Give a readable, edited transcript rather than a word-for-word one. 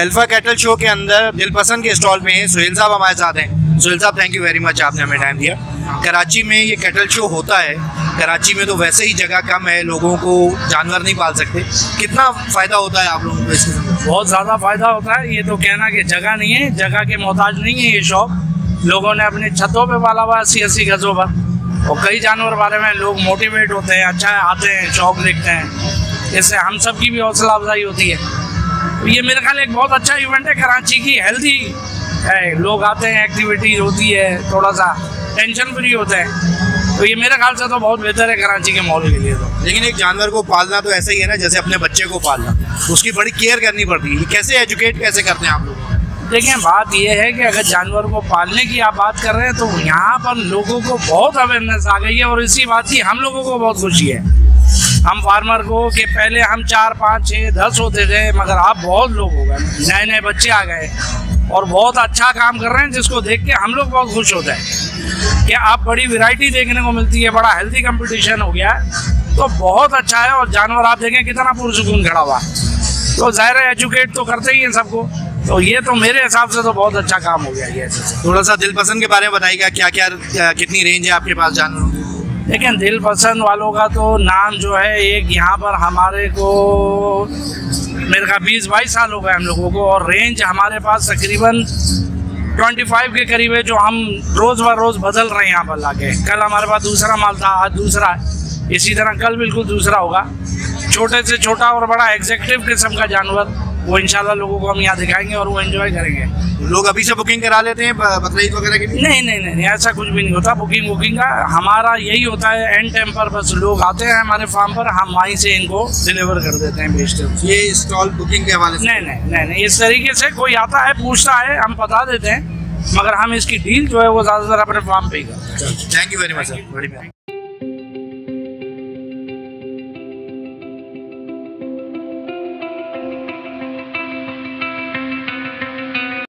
Alpha cattle show के अंदर दिलपसंद के स्टॉल पे हैं सुहेल साहब हमारे साथ हैं। सुहेल साहब थैंक यू वेरी मच, आपने हमें टाइम दिया। कराची में ये कैटल शो होता है, कराची में तो वैसे ही जगह कम है, लोगों को जानवर नहीं पाल सकते, कितना फ़ायदा होता है आप लोगों को इसके? बहुत ज़्यादा फ़ायदा होता है। ये तो कहना कि जगह नहीं है, जगह के मोहताज नहीं है ये शॉप। लोगों ने अपनी छतों पे पाला हुआ 80-80 गज़ों पर, और कई जानवर बारे में लोग मोटिवेट होते हैं, अच्छा आते हैं, शौक देखते हैं, इससे हम सब की भी हौसला अफजाई होती है। तो ये मेरे ख्याल एक बहुत अच्छा इवेंट है कराची की, हेल्दी है, लोग आते हैं, एक्टिविटीज होती है, थोड़ा सा टेंशन फ्री होते हैं। तो ये मेरे ख्याल से तो बहुत बेहतर है कराची के माहौल के लिए। तो लेकिन एक जानवर को पालना तो ऐसा ही है ना जैसे अपने बच्चे को पालना, उसकी बड़ी केयर करनी पड़ती है। कैसे एजुकेट कैसे करते हैं आप लोग? देखिए बात यह है कि अगर जानवर को पालने की आप बात कर रहे हैं तो यहाँ पर लोगों को बहुत अवेयरनेस आ गई है, और इसी बात की हम लोगों को बहुत खुशी है, हम फार्मर को, कि पहले हम 4, 5, 6, 10 होते थे, मगर अब बहुत लोग हो गए, नए नए बच्चे आ गए और बहुत अच्छा काम कर रहे हैं, जिसको देख के हम लोग बहुत खुश होते हैं कि आप बड़ी वैरायटी देखने को मिलती है, बड़ा हेल्दी कंपटीशन हो गया है, तो बहुत अच्छा है। और जानवर आप देखें कितना पुरसुकून खड़ा हुआ, तो ज़ाहिर है एजुकेट तो करते ही हैं सबको, तो ये तो मेरे हिसाब से तो बहुत अच्छा काम हो गया ये। थोड़ा सा दिलपसंद के बारे में बताइएगा, क्या क्या कितनी रेंज है आपके पास जानवरों की? लेकिन दिलपसंद वालों का तो नाम जो है, एक यहाँ पर हमारे को मेरे ख्याल 20-22 साल हो गए हम लोगों को, और रेंज हमारे पास तकरीबन 25 के करीब है, जो हम रोज़ ब रोज़ बदल रहे हैं यहाँ पर लाके। कल हमारे पास दूसरा माल था, आज दूसरा है, इसी तरह कल बिल्कुल दूसरा होगा। छोटे से छोटा और बड़ा एग्जेक्टिव किस्म का जानवर, वो इंशाल्लाह लोगों को हम यहाँ दिखाएंगे और वो एंजॉय करेंगे। लोग अभी से बुकिंग करा लेते हैं बकरीद वगैरह के लिए? नहीं, ऐसा कुछ भी नहीं होता बुकिंग का। हमारा यही होता है, एंड टाइम पर बस लोग आते हैं हमारे फार्म पर, हम वहीं से इनको डिलीवर कर देते हैं, भेजते हैं। ये स्टॉल बुकिंग के हवाले से? नहीं, इस तरीके से कोई आता है, पूछता है, हम बता देते हैं, मगर हम इसकी डील जो है वो ज़्यादातर अपने फार्म पे ही करते हैं। Thank you very much sir, बड़ी